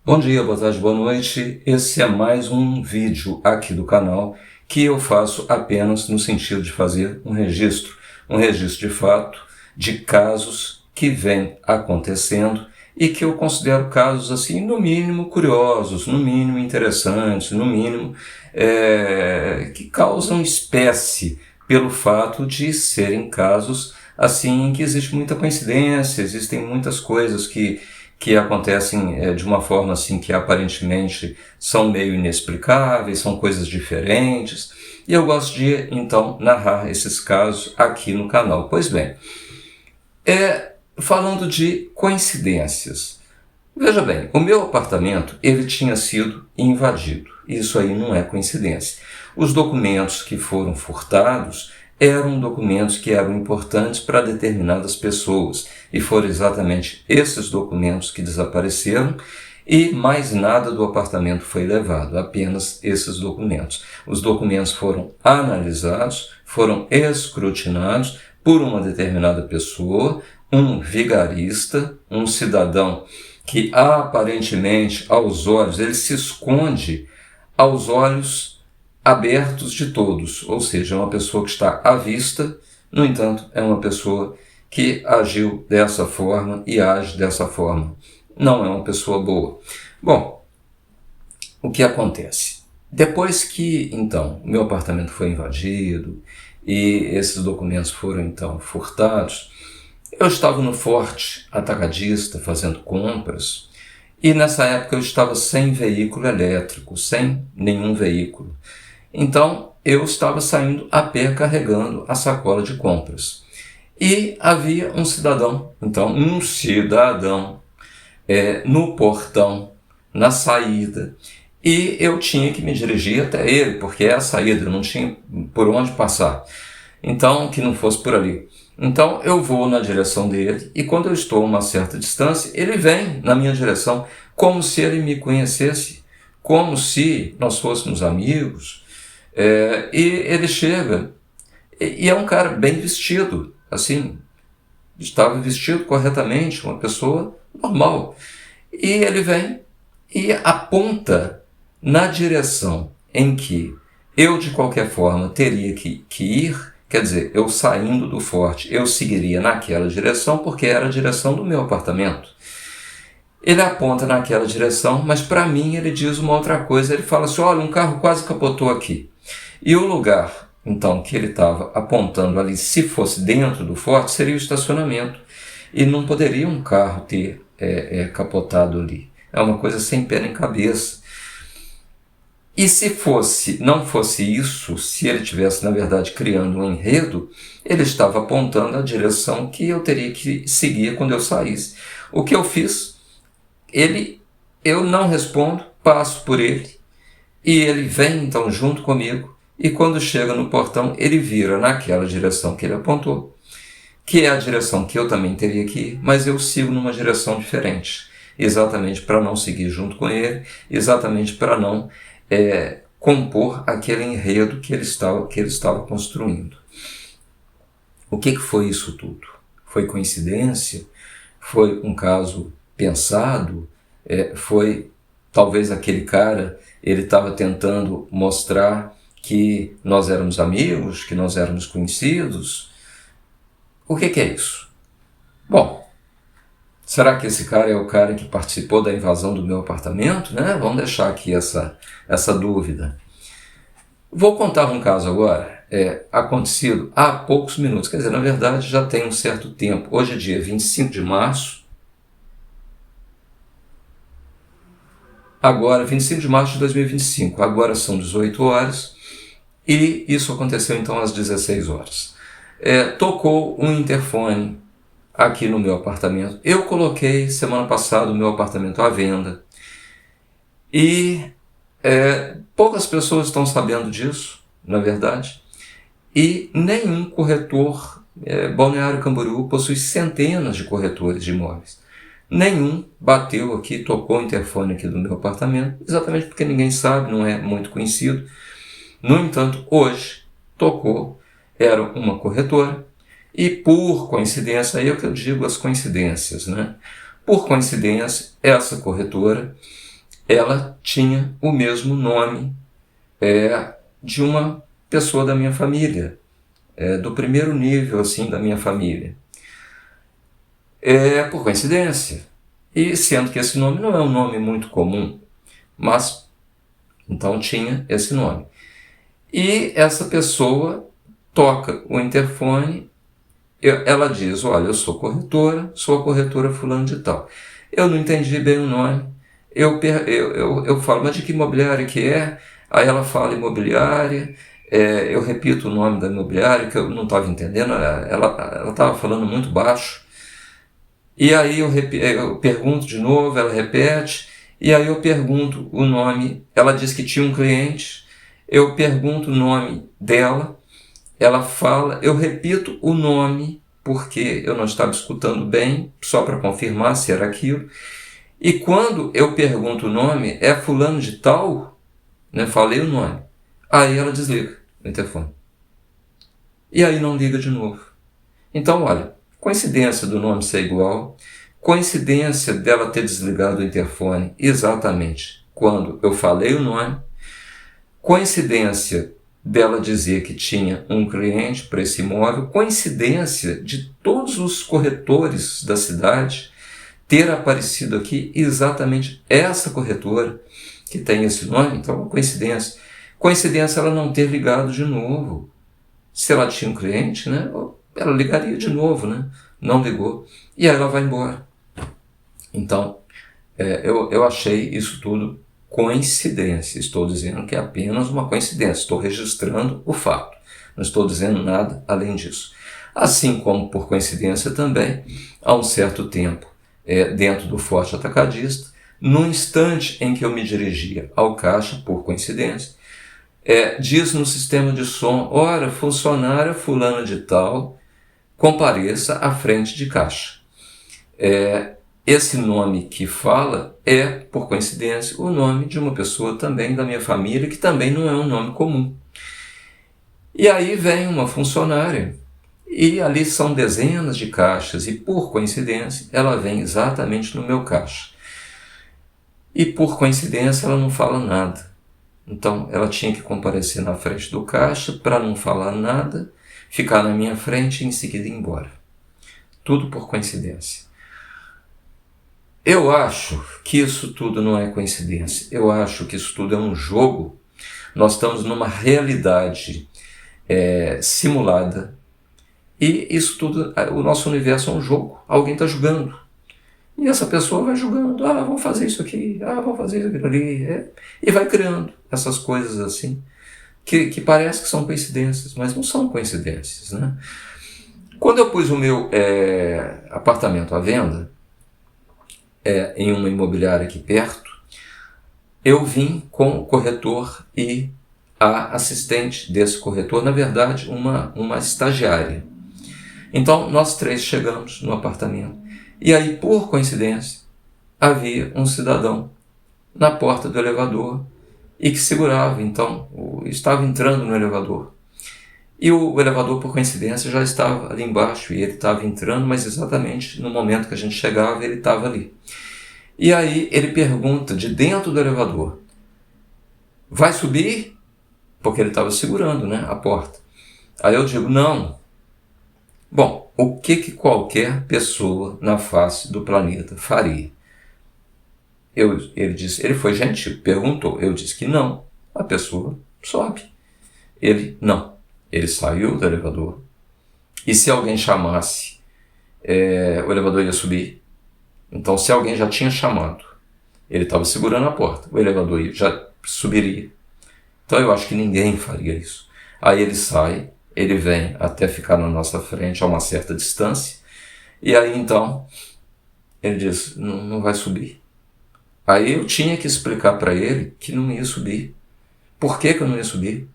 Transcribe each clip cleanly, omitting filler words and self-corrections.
Bom dia, boa tarde, boa noite. Esse é mais um vídeo aqui do canal que eu faço apenas no sentido de fazer um registro de fato de casos que vêm acontecendo e que eu considero casos assim, no mínimo curiosos, no mínimo interessantes, no mínimo que causam espécie pelo fato de serem casos assim que existe muita coincidência, existem muitas coisas que acontecem de uma forma assim que aparentemente são meio inexplicáveis, são coisas diferentes, e eu gosto de então narrar esses casos aqui no canal. Pois bem, falando de coincidências, veja bem, o meu apartamento ele tinha sido invadido, isso aí não é coincidência. Os documentos que foram furtados eram documentos que eram importantes para determinadas pessoas, e foram exatamente esses documentos que desapareceram, e mais nada do apartamento foi levado, apenas esses documentos. Os documentos foram analisados, foram escrutinados por uma determinada pessoa, um vigarista, um cidadão que aparentemente aos olhos, ele se esconde aos olhos abertos de todos, ou seja, é uma pessoa que está à vista, no entanto, é uma pessoa que agiu dessa forma e age dessa forma. Não é uma pessoa boa. Bom, o que acontece? Depois que, então, o meu apartamento foi invadido e esses documentos foram, então, furtados, eu estava no Forte Atacadista fazendo compras e nessa época eu estava sem veículo elétrico, sem nenhum veículo. Então, eu estava saindo a pé carregando a sacola de compras. E havia um cidadão, no portão, na saída. E eu tinha que me dirigir até ele, porque é a saída, eu não tinha por onde passar. Então, que não fosse por ali. Então, eu vou na direção dele e quando eu estou a uma certa distância, ele vem na minha direção, como se ele me conhecesse, como se nós fôssemos amigos. E ele chega, e é um cara bem vestido, assim, estava vestido corretamente, uma pessoa normal. E ele vem e aponta na direção em que eu, de qualquer forma, teria que ir, quer dizer, eu saindo do forte, eu seguiria naquela direção, porque era a direção do meu apartamento. Ele aponta naquela direção, mas para mim ele diz uma outra coisa, ele fala assim, olha, um carro quase capotou aqui. E o lugar, então, que ele estava apontando ali, se fosse dentro do forte, seria o estacionamento. E não poderia um carro ter capotado ali. É uma coisa sem pé nem cabeça. E se não fosse isso, se ele estivesse, na verdade, criando um enredo, ele estava apontando a direção que eu teria que seguir quando eu saísse. O que eu fiz? Eu não respondo, passo por ele, e ele vem, então, junto comigo, e quando chega no portão, ele vira naquela direção que ele apontou, que é a direção que eu também teria que ir, mas eu sigo numa direção diferente, exatamente para não seguir junto com ele, exatamente para não compor aquele enredo que ele estava construindo. O que foi isso tudo? Foi coincidência? Foi um caso pensado? Foi talvez aquele cara, ele estava tentando mostrar que nós éramos amigos, que nós éramos conhecidos? O que é isso? Bom, será que esse cara é o cara que participou da invasão do meu apartamento? Vamos deixar aqui essa dúvida. Vou contar um caso agora, acontecido há poucos minutos, quer dizer, na verdade já tem um certo tempo. Hoje é dia 25 de março, agora 25 de março de 2025, agora são 18 horas, e isso aconteceu então às 16 horas. Tocou um interfone aqui no meu apartamento. Eu coloquei semana passada o meu apartamento à venda e poucas pessoas estão sabendo disso, na verdade, e nenhum corretor, Balneário Camboriú possui centenas de corretores de imóveis. Nenhum bateu aqui, tocou o interfone aqui do meu apartamento, exatamente porque ninguém sabe, não é muito conhecido. No entanto, hoje tocou, era uma corretora, e por coincidência, aí é o que eu digo, as coincidências, Por coincidência, essa corretora ela tinha o mesmo nome de uma pessoa da minha família, do primeiro nível assim da minha família. Por coincidência. E sendo que esse nome não é um nome muito comum, mas então tinha esse nome. E essa pessoa toca o interfone, ela diz, olha, eu sou a corretora fulano de tal. Eu não entendi bem o nome, eu falo, mas de que imobiliária que é? Aí ela fala imobiliária, eu repito o nome da imobiliária, que eu não estava entendendo, ela estava falando muito baixo. E aí eu pergunto de novo, ela repete, e aí eu pergunto o nome, ela diz que tinha um cliente, eu pergunto o nome dela, ela fala, eu repito o nome, porque eu não estava escutando bem, só para confirmar se era aquilo. E quando eu pergunto o nome, é fulano de tal, né? Falei o nome. Aí ela desliga o interfone. E aí não liga de novo. Então, olha, coincidência do nome ser igual, coincidência dela ter desligado o interfone exatamente quando eu falei o nome, coincidência dela dizer que tinha um cliente para esse imóvel, coincidência de todos os corretores da cidade ter aparecido aqui exatamente essa corretora que tem esse nome, então é uma coincidência. Coincidência ela não ter ligado de novo. Se ela tinha um cliente, né, ela ligaria de novo, né? Não ligou. E aí ela vai embora. Então, eu achei isso tudo coincidência. Estou dizendo que é apenas uma coincidência. Estou registrando o fato. Não estou dizendo nada além disso. Assim como, por coincidência também, há um certo tempo, dentro do Forte Atacadista, no instante em que eu me dirigia ao caixa, por coincidência, diz no sistema de som, ora, funcionária fulana de tal, compareça à frente de caixa. Esse nome que fala é, por coincidência, o nome de uma pessoa também da minha família, que também não é um nome comum. E aí vem uma funcionária, e ali são dezenas de caixas, e por coincidência, ela vem exatamente no meu caixa. E por coincidência, ela não fala nada. Então, ela tinha que comparecer na frente do caixa para não falar nada, ficar na minha frente e em seguida ir embora. Tudo por coincidência. Eu acho que isso tudo não é coincidência. Eu acho que isso tudo é um jogo. Nós estamos numa realidade simulada. E isso tudo, o nosso universo é um jogo. Alguém está jogando. E essa pessoa vai jogando. Vamos fazer isso aqui. Vamos fazer isso ali. E vai criando essas coisas assim, que parece que são coincidências, mas não são coincidências, né? Quando eu pus o meu apartamento à venda, em uma imobiliária aqui perto, eu vim com o corretor e a assistente desse corretor, na verdade, uma estagiária. Então, nós três chegamos no apartamento. E aí, por coincidência, havia um cidadão na porta do elevador e que segurava, então, estava entrando no elevador. E o elevador, por coincidência, já estava ali embaixo e ele estava entrando, mas exatamente no momento que a gente chegava, ele estava ali. E aí ele pergunta de dentro do elevador, vai subir? Porque ele estava segurando, né, a porta. Aí eu digo, não. Bom, o que qualquer pessoa na face do planeta faria? Ele foi gentil, perguntou. Eu disse que não. A pessoa sobe. Ele não. Ele saiu do elevador. E se alguém chamasse, o elevador ia subir. Então, se alguém já tinha chamado, ele estava segurando a porta, o elevador já subiria. Então, eu acho que ninguém faria isso. Aí ele sai, ele vem até ficar na nossa frente a uma certa distância. E aí, então, ele diz, não vai subir. Aí eu tinha que explicar para ele que não ia subir. Por que eu não ia subir?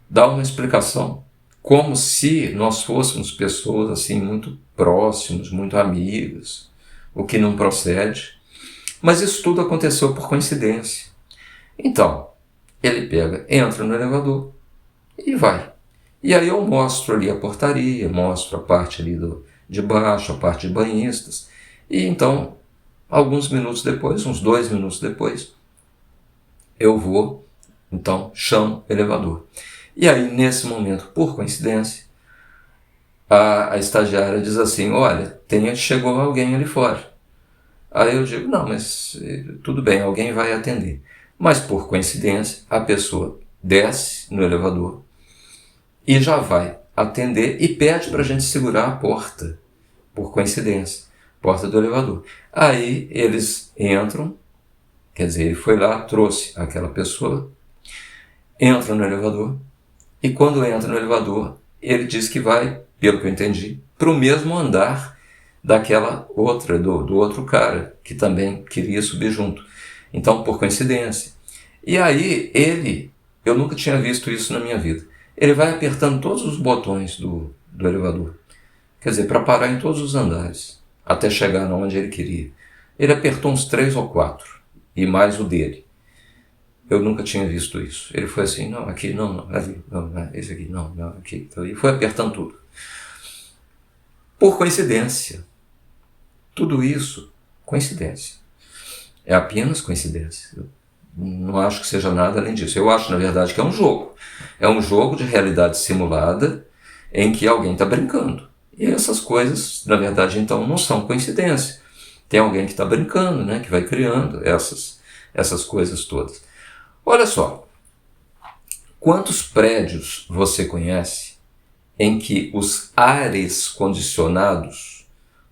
Dar uma explicação. Como se nós fôssemos pessoas assim muito próximas, muito amigas, o que não procede. Mas isso tudo aconteceu por coincidência. Então, ele entra no elevador e vai. E aí eu mostro ali a portaria, mostro a parte ali de baixo, a parte de banhistas. E então, alguns minutos depois, uns 2 minutos depois, eu vou, então, chamo elevador. E aí, nesse momento, por coincidência, a estagiária diz assim, olha, chegou alguém ali fora. Aí eu digo, não, mas tudo bem, alguém vai atender. Mas por coincidência, a pessoa desce no elevador e já vai atender e pede para a gente segurar a porta, por coincidência, porta do elevador. Aí eles entram, quer dizer, ele foi lá, trouxe aquela pessoa, entra no elevador e quando entra no elevador, ele diz que vai, pelo que eu entendi, para o mesmo andar daquela outra, do outro cara, que também queria subir junto. Então, por coincidência. E aí, eu nunca tinha visto isso na minha vida, ele vai apertando todos os botões do elevador. Quer dizer, para parar em todos os andares, até chegar onde ele queria. Ele apertou uns 3 ou 4, e mais o dele. Eu nunca tinha visto isso. Ele foi assim, não, aqui, não, ali, não, esse aqui, não, aqui. E foi apertando tudo. Por coincidência. Tudo isso, coincidência. É apenas coincidência. Eu não acho que seja nada além disso. Eu acho, na verdade, que é um jogo. É um jogo de realidade simulada em que alguém está brincando. E essas coisas, na verdade, então, não são coincidência. Tem alguém que está brincando, né, que vai criando essas coisas todas. Olha só, quantos prédios você conhece em que os ares condicionados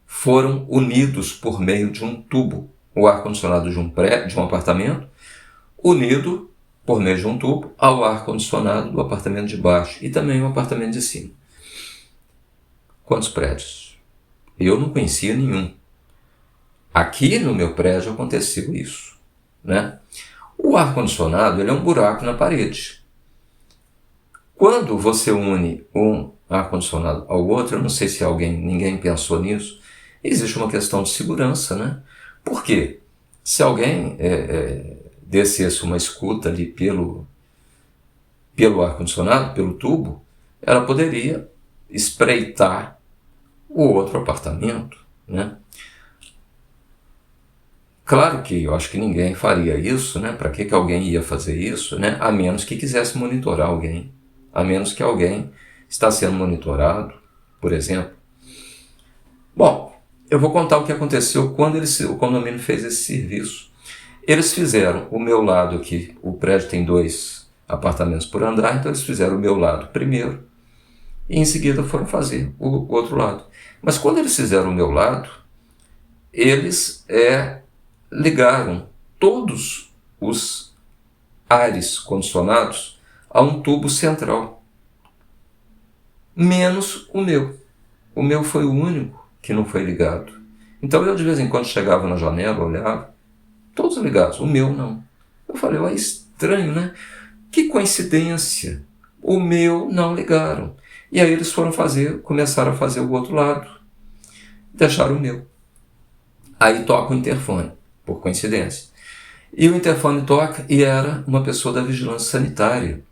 foram unidos por meio de um tubo? O ar-condicionado de um prédio, de um apartamento, unido por meio de um tubo ao ar-condicionado do apartamento de baixo e também o apartamento de cima. Quantos prédios? Eu não conhecia nenhum. Aqui no meu prédio aconteceu isso, né? O ar-condicionado, ele é um buraco na parede. Quando você une um ar-condicionado ao outro, eu não sei se ninguém pensou nisso, existe uma questão de segurança, né? Por quê? Se alguém descesse uma escuta ali pelo ar-condicionado, pelo tubo, ela poderia espreitar o outro apartamento, né? Claro que eu acho que ninguém faria isso, né? Para que alguém ia fazer isso, né? A menos que quisesse monitorar alguém, a menos que alguém está sendo monitorado, por exemplo. Bom, eu vou contar o que aconteceu quando o condomínio fez esse serviço. Eles fizeram o meu lado aqui, o prédio tem 2 apartamentos por andar, então eles fizeram o meu lado primeiro e em seguida foram fazer o outro lado. Mas quando eles fizeram o meu lado, eles ligaram todos os ares condicionados a um tubo central, menos o meu. O meu foi o único que não foi ligado. Então eu de vez em quando chegava na janela, olhava, todos ligados, o meu não. Eu falei, é estranho, né? Que coincidência, o meu não ligaram. E aí eles começaram a fazer o outro lado, deixaram o meu. Aí toca o interfone, por coincidência. E o interfone toca e era uma pessoa da vigilância sanitária.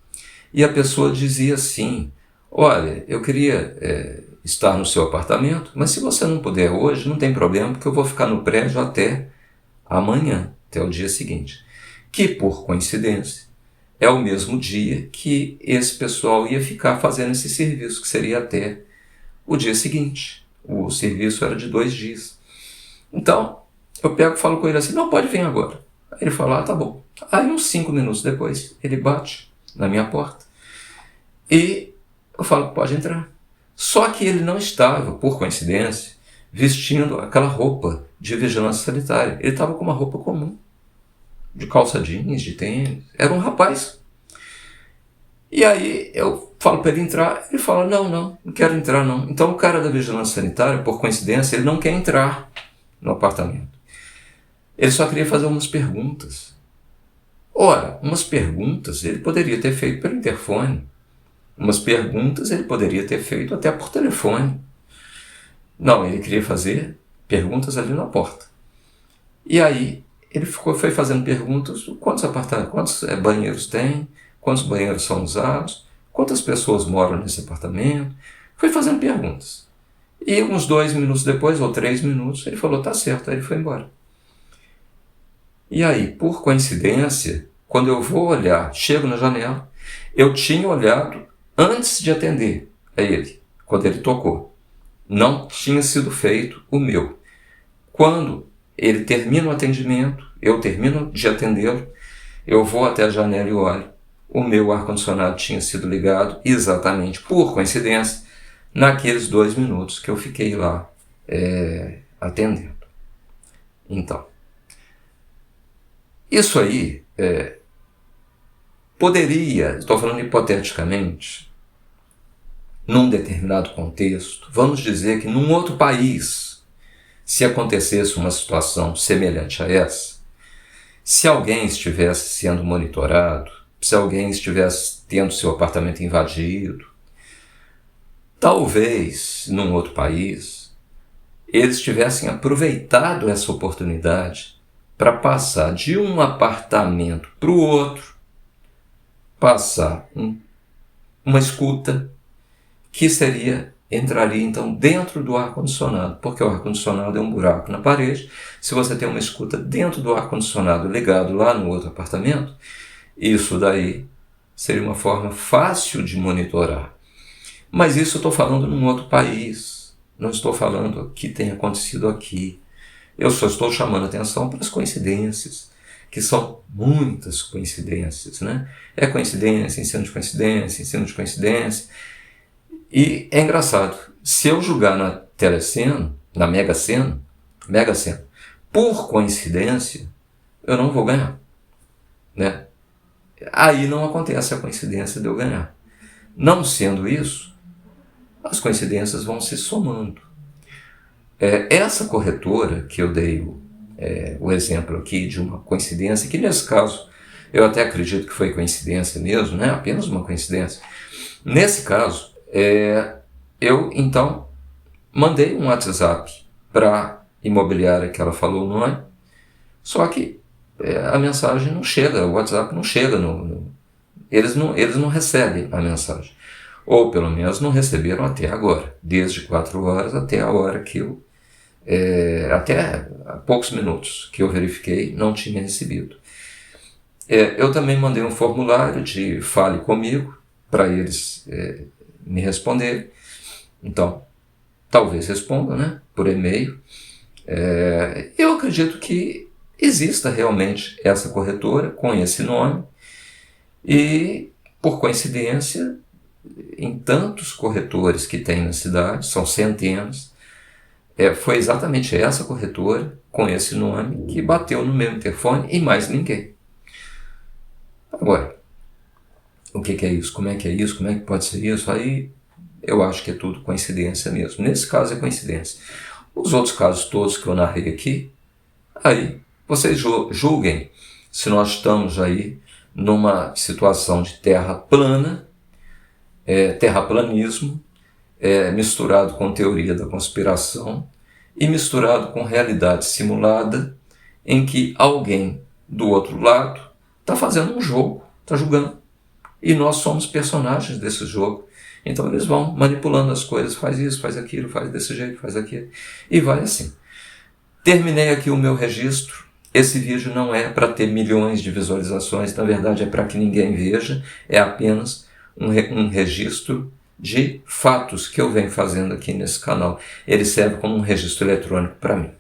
E a pessoa dizia assim, olha, eu queria estar no seu apartamento, mas se você não puder hoje, não tem problema, porque eu vou ficar no prédio até amanhã, até o dia seguinte. Que, por coincidência, é o mesmo dia que esse pessoal ia ficar fazendo esse serviço, que seria até o dia seguinte. O serviço era de 2 dias. Então, eu pego e falo com ele assim, não, pode vir agora. Aí ele fala, tá bom. Aí uns 5 minutos depois, ele bate na minha porta e eu falo, pode entrar. Só que ele não estava, por coincidência, vestindo aquela roupa de vigilância sanitária. Ele estava com uma roupa comum, de calça jeans, de tênis. Era um rapaz. E aí eu falo para ele entrar, ele fala, não quero entrar não. Então o cara da vigilância sanitária, por coincidência, ele não quer entrar no apartamento. Ele só queria fazer umas perguntas. Ora, umas perguntas ele poderia ter feito pelo interfone. Umas perguntas ele poderia ter feito até por telefone. Não, ele queria fazer perguntas ali na porta. E aí ele foi fazendo perguntas, quantos banheiros tem, quantos banheiros são usados, quantas pessoas moram nesse apartamento. Foi fazendo perguntas. E uns 2 minutos depois, ou 3 minutos, ele falou, tá certo, aí ele foi embora. E aí, por coincidência, quando eu vou olhar, chego na janela, eu tinha olhado antes de atender a ele, quando ele tocou. Não tinha sido feito o meu. Quando ele termina o atendimento, eu termino de atendê-lo, eu vou até a janela e olho. O meu ar-condicionado tinha sido ligado exatamente, por coincidência, naqueles 2 minutos que eu fiquei lá atendendo. Então, isso aí poderia, estou falando hipoteticamente, num determinado contexto, vamos dizer que num outro país, se acontecesse uma situação semelhante a essa, se alguém estivesse sendo monitorado, se alguém estivesse tendo seu apartamento invadido, talvez num outro país eles tivessem aproveitado essa oportunidade para passar de um apartamento para o outro, passar uma escuta que entraria então dentro do ar-condicionado, porque o ar-condicionado é um buraco na parede. Se você tem uma escuta dentro do ar-condicionado ligado lá no outro apartamento, isso daí seria uma forma fácil de monitorar. Mas isso eu estou falando num outro país, não estou falando que tenha acontecido aqui. Eu só estou chamando atenção para as coincidências, que são muitas coincidências, né? É coincidência em cima de coincidência, em cima de coincidência. E é engraçado, se eu jogar na Telecena, na Mega Sena, por coincidência, eu não vou ganhar, né? Aí não acontece a coincidência de eu ganhar. Não sendo isso, as coincidências vão se somando. Essa corretora que eu dei o exemplo aqui de uma coincidência, que nesse caso eu até acredito que foi coincidência mesmo, né? Apenas uma coincidência. Nesse caso, eu então mandei um WhatsApp para a imobiliária que ela falou o nome, só que a mensagem não chega, o WhatsApp não chega, eles não recebem a mensagem. Ou pelo menos não receberam até agora, desde 4 horas até a hora que eu, até há poucos minutos que eu verifiquei, não tinha recebido. Eu também mandei um formulário de fale comigo, para eles me responderem. Então, talvez respondam, né, por e-mail. Eu acredito que exista realmente essa corretora com esse nome e, por coincidência, em tantos corretores que tem na cidade, são centenas, foi exatamente essa corretora com esse nome que bateu no meu interfone e mais ninguém. Agora, o que é isso? Como é que é isso? Como é que pode ser isso? Aí eu acho que é tudo coincidência mesmo. Nesse caso é coincidência. Os outros casos todos que eu narrei aqui, aí vocês julguem se nós estamos aí numa situação de terra plana, terraplanismo, misturado com teoria da conspiração e misturado com realidade simulada, em que alguém do outro lado está fazendo um jogo, está julgando. E nós somos personagens desse jogo. Então eles vão manipulando as coisas, faz isso, faz aquilo, faz desse jeito, faz aquilo, e vai assim. Terminei aqui o meu registro. Esse vídeo não é para ter milhões de visualizações, na verdade é para que ninguém veja, é apenas um registro de fatos que eu venho fazendo aqui nesse canal. Ele serve como um registro eletrônico para mim.